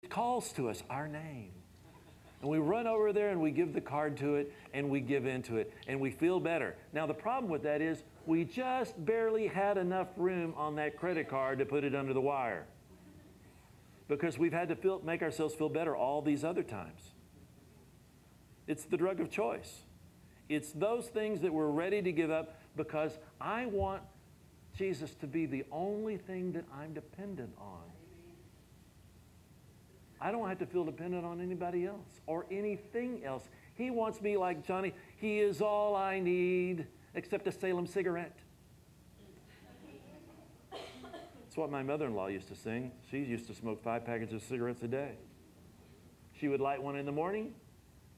calls to us our name. And we run over there and we give the card to it and we give into it and we feel better. Now the problem with that is we just barely had enough room on that credit card to put it under the wire, because we've had to make ourselves feel better all these other times. It's the drug of choice. It's those things that we're ready to give up because I want Jesus to be the only thing that I'm dependent on. I don't have to feel dependent on anybody else or anything else. He wants me like Johnny. He is all I need except a Salem cigarette. That's what my mother-in-law used to sing. She used to smoke 5 packages of cigarettes a day. She would light one in the morning,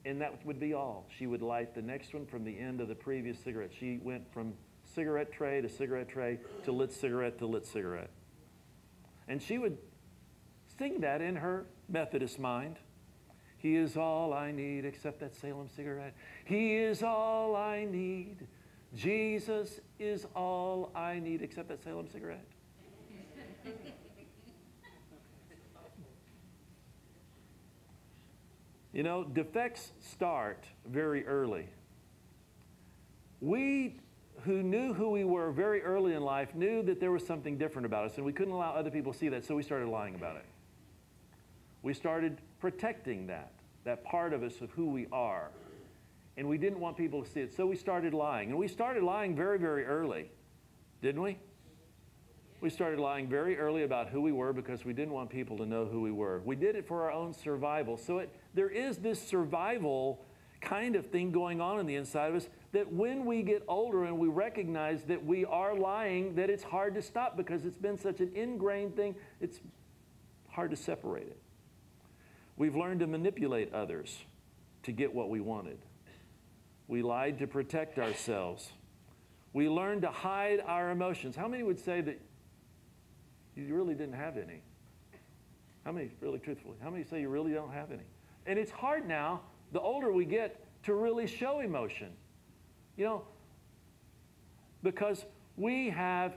and that would be all. She would light the next one from the end of the previous cigarette. She went from cigarette tray to lit cigarette to lit cigarette. And she would sing that in her Methodist mind. He is all I need except that Salem cigarette. He is all I need. Jesus is all I need except that Salem cigarette. You know, defects start very early. We who knew who we were very early in life knew that there was something different about us, and we couldn't allow other people to see that, so we started lying about it. We started protecting that part of us of who we are. And we didn't want people to see it, so we started lying. And we started lying very, very early, didn't we? We started lying very early about who we were because we didn't want people to know who we were. We did it for our own survival. So there is this survival kind of thing going on the inside of us that when we get older and we recognize that we are lying, that it's hard to stop because it's been such an ingrained thing, it's hard to separate it. We've learned to manipulate others to get what we wanted. We lied to protect ourselves. We learned to hide our emotions. How many would say that you really didn't have any? How many, really truthfully, how many say you really don't have any? And it's hard now, the older we get, to really show emotion. You know, because we have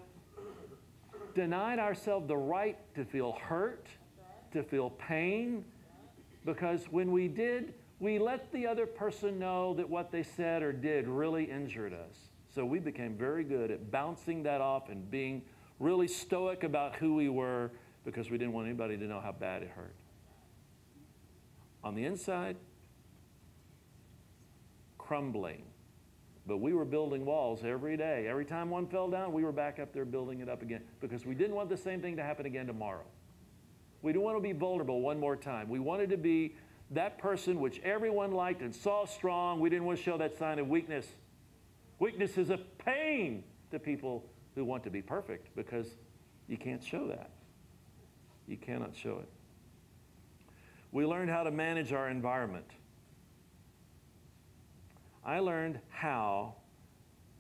denied ourselves the right to feel hurt, to feel pain, because when we did, we let the other person know that what they said or did really injured us. So we became very good at bouncing that off and being really stoic about who we were because we didn't want anybody to know how bad it hurt. On the inside, crumbling. But we were building walls every day. Every time one fell down, we were back up there building it up again because we didn't want the same thing to happen again tomorrow. We didn't want to be vulnerable one more time. We wanted to be that person which everyone liked and saw strong. We didn't want to show that sign of weakness. Weakness is a pain to people who want to be perfect because you can't show that. You cannot show it. We learned how to manage our environment. I learned how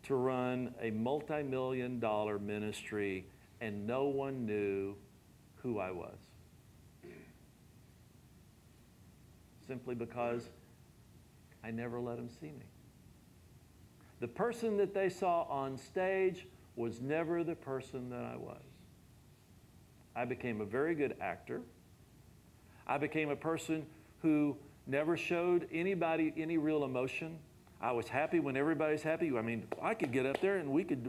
to run a multi-million-dollar ministry and no one knew who I was. Simply because I never let them see me. The person that they saw on stage was never the person that I was. I became a very good actor. I became a person who never showed anybody any real emotion. I was happy when everybody's happy. I mean, I could get up there and we could,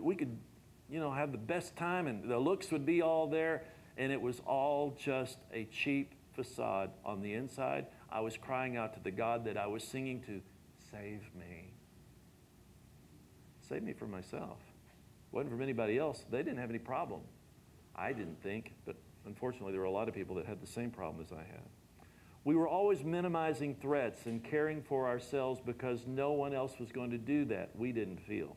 you know, have the best time and the looks would be all there, and it was all just a cheap facade. On the inside, I was crying out to the God that I was singing to, save me. Save me from myself. It wasn't from anybody else. They didn't have any problem. I didn't think, but unfortunately there were a lot of people that had the same problem as I had. We were always minimizing threats and caring for ourselves because no one else was going to do that. We didn't feel.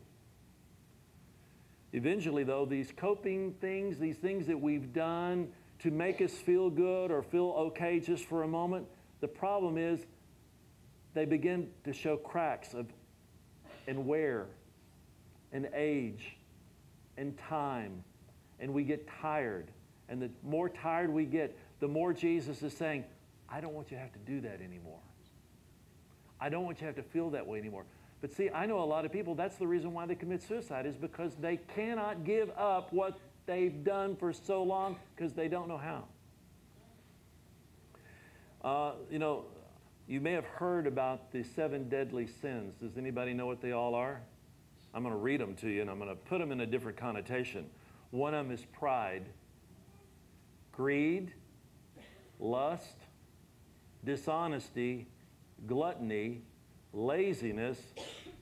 Eventually, though, these coping things, these things that we've done to make us feel good or feel okay just for a moment, the problem is they begin to show cracks and wear and age and time, and we get tired. And the more tired we get, the more Jesus is saying, I don't want you to have to do that anymore. I don't want you to have to feel that way anymore. But see, I know a lot of people, that's the reason why they commit suicide, is because they cannot give up what they've done for so long because they don't know how. You know, you may have heard about the 7 deadly sins. Does anybody know what they all are? I'm going to read them to you, and I'm going to put them in a different connotation. One of them is pride, greed, lust, dishonesty, gluttony, laziness,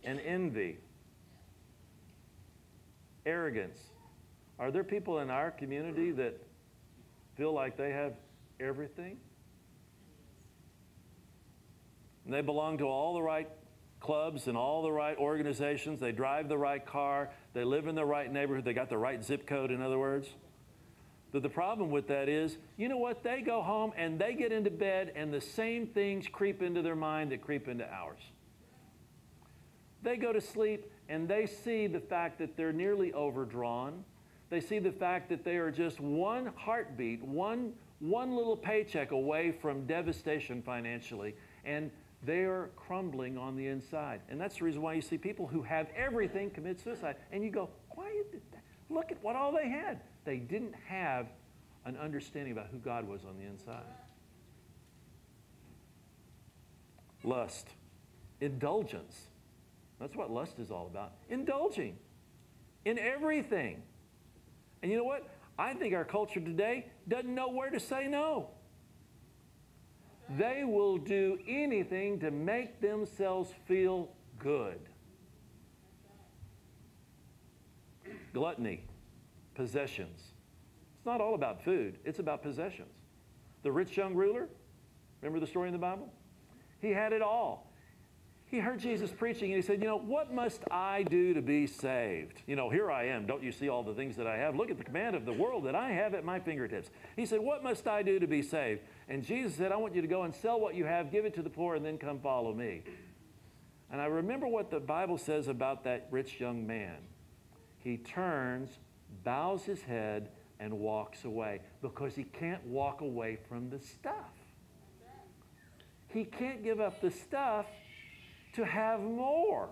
and envy. Arrogance. Are there people in our community that feel like they have everything? And they belong to all the right clubs and all the right organizations. They drive the right car. They live in the right neighborhood. They got the right zip code, in other words. But the problem with that is, you know what? They go home and they get into bed and the same things creep into their mind that creep into ours. They go to sleep and they see the fact that they're nearly overdrawn. They see the fact that they are just one heartbeat, one little paycheck away from devastation financially, and they are crumbling on the inside. And that's the reason why you see people who have everything commit suicide. And you go, why did that? Look at what all they had. They didn't have an understanding about who God was on the inside. Lust. Indulgence. That's what lust is all about. Indulging in everything. And you know what? I think our culture today doesn't know where to say no. They will do anything to make themselves feel good. Gluttony, possessions. It's not all about food, it's about possessions. The rich young ruler, remember the story in the Bible? He had it all. He heard Jesus preaching and he said, you know, what must I do to be saved? You know, here I am. Don't you see all the things that I have? Look at the command of the world that I have at my fingertips. He said, what must I do to be saved? And Jesus said, I want you to go and sell what you have, give it to the poor, and then come follow me. And I remember what the Bible says about that rich young man. He turns, bows his head, and walks away because he can't walk away from the stuff. He can't give up the stuff to have more.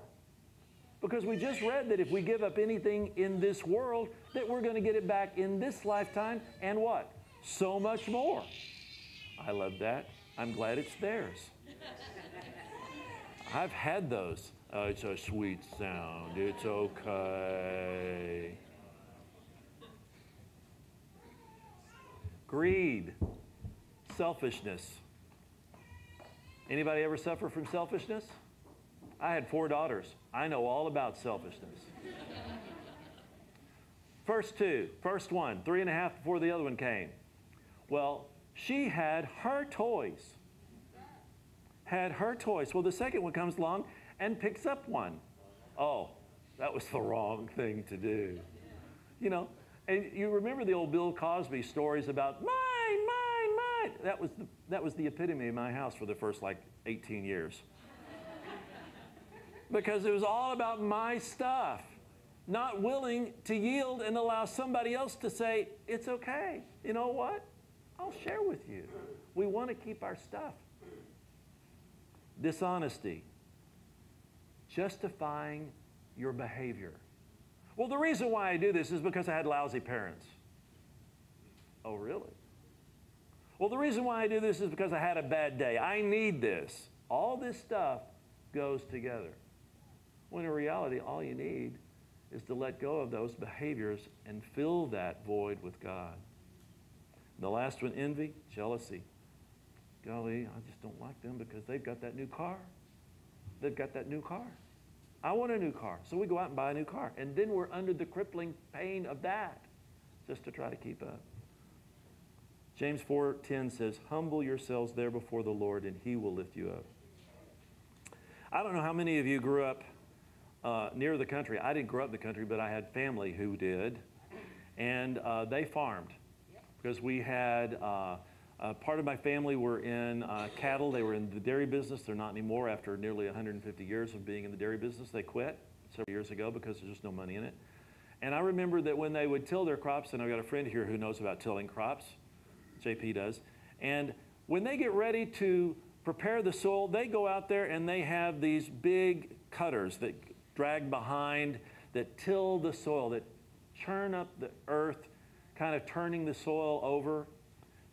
Because we just read that if we give up anything in this world, that we're going to get it back in this lifetime, and what? So much more. I love that. I'm glad it's theirs. I've had those. Oh, it's a sweet sound. It's okay. Greed. Selfishness. Anybody ever suffer from selfishness? I had 4 daughters. I know all about selfishness. First one, 3.5 before the other one came. Well, she had her toys. Well, the second one comes along and picks up one. Oh, that was the wrong thing to do. You know, and you remember the old Bill Cosby stories about mine. That was the epitome of my house for the first, 18 years. Because it was all about my stuff, not willing to yield and allow somebody else to say, it's okay. You know what? I'll share with you. We want to keep our stuff. Dishonesty. Justifying your behavior. Well, the reason why I do this is because I had lousy parents. Oh, really? Well, the reason why I do this is because I had a bad day. I need this. All this stuff goes together. When in reality, all you need is to let go of those behaviors and fill that void with God. And the last one, envy, jealousy. Golly, I just don't like them because they've got that new car. They've got that new car. I want a new car. So we go out and buy a new car. And then we're under the crippling pain of that just to try to keep up. James 4:10 says, humble yourselves there before the Lord and he will lift you up. I don't know how many of you grew up near the country. I didn't grow up in the country, but I had family who did. And they farmed because we had part of my family were in cattle. They were in the dairy business. They're not anymore after nearly 150 years of being in the dairy business. They quit several years ago because there's just no money in it. And I remember that when they would till their crops, and I've got a friend here who knows about tilling crops, JP does, and when they get ready to prepare the soil, they go out there and they have these big cutters that drag behind, that till the soil, that churn up the earth, kind of turning the soil over.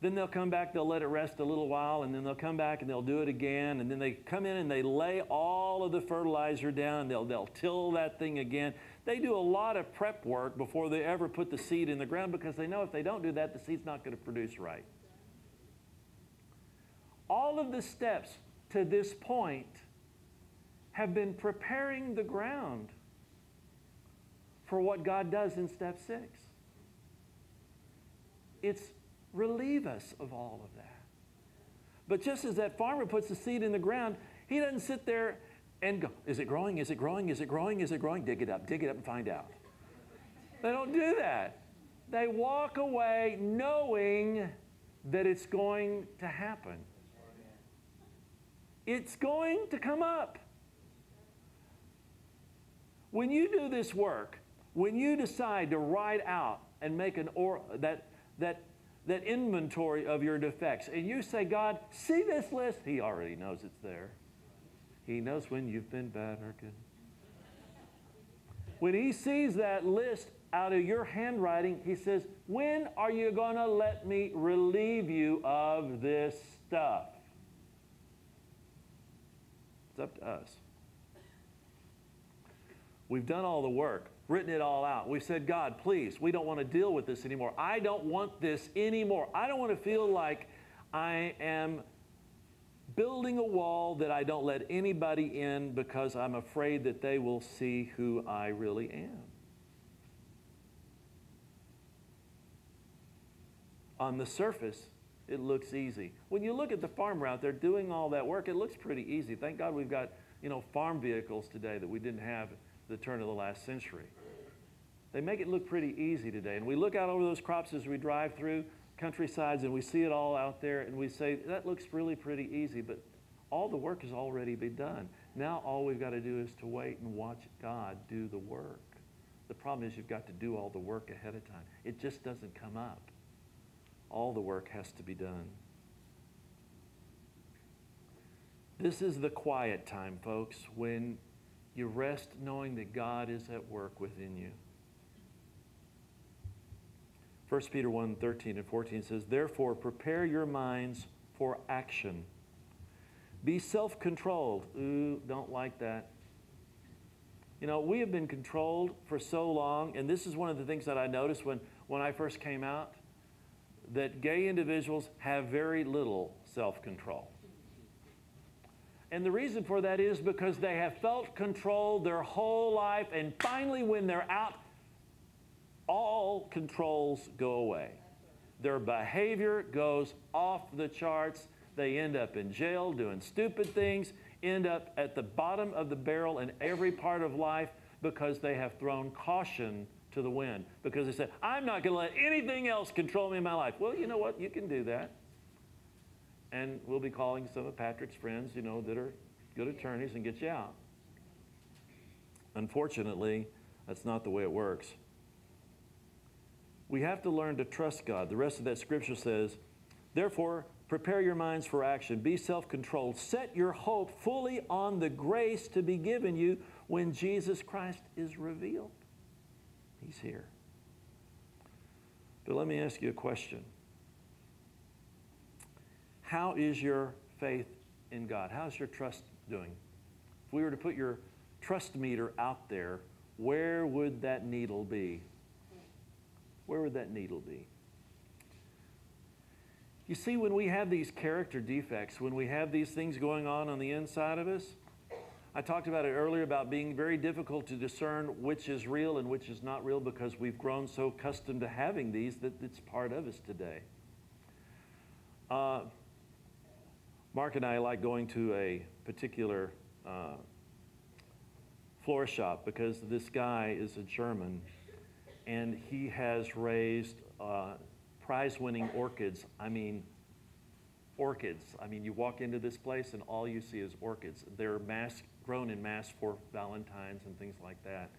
Then they'll come back, they'll let it rest a little while, and then they'll come back and they'll do it again. And then they come in and they lay all of the fertilizer down. They'll till that thing again. They do a lot of prep work before they ever put the seed in the ground because they know if they don't do that, the seed's not going to produce right. All of the steps to this point have been preparing the ground for what God does in step 6. It's relieve us of all of that. But just as that farmer puts the seed in the ground, he doesn't sit there and go, is it growing, is it growing, is it growing, is it growing? Dig it up and find out. They don't do that. They walk away knowing that it's going to happen. It's going to come up. When you do this work, when you decide to write out and make that inventory of your defects, and you say, God, see this list, He already knows it's there. He knows when you've been bad or good. When He sees that list out of your handwriting, He says, when are you going to let me relieve you of this stuff? It's up to us. We've done all the work, written it all out. We've said, God, please, we don't want to deal with this anymore. I don't want this anymore. I don't want to feel like I am building a wall that I don't let anybody in because I'm afraid that they will see who I really am. On the surface, it looks easy. When you look at the farmer out there doing all that work, it looks pretty easy. Thank God we've got, farm vehicles today that we didn't have at the turn of the last century. They make it look pretty easy today. And we look out over those crops as we drive through countrysides and we see it all out there and we say, that looks really pretty easy, but all the work has already been done. Now all we've got to do is to wait and watch God do the work. The problem is you've got to do all the work ahead of time. It just doesn't come up. All the work has to be done. This is the quiet time, folks, when you rest knowing that God is at work within you. 1 Peter 1:13 and 14 says, therefore, prepare your minds for action. Be self-controlled. Ooh, don't like that. We have been controlled for so long, and this is one of the things that I noticed when I first came out, that gay individuals have very little self-control. And the reason for that is because they have felt controlled their whole life, and finally when they're out, all controls go away. Their behavior goes off the charts. They end up in jail doing stupid things, end up at the bottom of the barrel in every part of life because they have thrown caution to the wind. Because they said, I'm not going to let anything else control me in my life. Well, you know what? You can do that. And we'll be calling some of Patrick's friends, that are good attorneys and get you out. Unfortunately, that's not the way it works. We have to learn to trust God. The rest of that scripture says, therefore, prepare your minds for action. Be self-controlled. Set your hope fully on the grace to be given you when Jesus Christ is revealed. He's here. But let me ask you a question. How is your faith in God? How's your trust doing? If we were to put your trust meter out there, where would that needle be? Where would that needle be? You see, when we have these character defects, when we have these things going on the inside of us, I talked about it earlier about being very difficult to discern which is real and which is not real because we've grown so accustomed to having these that it's part of us today. Mark and I like going to a particular floral shop because this guy is a German and he has raised prize-winning orchids. I mean, orchids. I mean, you walk into this place and all you see is orchids. They're grown in mass for Valentine's and things like that.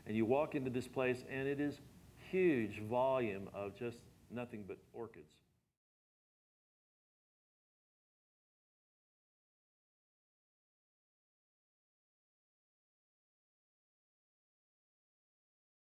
And you walk into this place and it is huge volume of just nothing but orchids.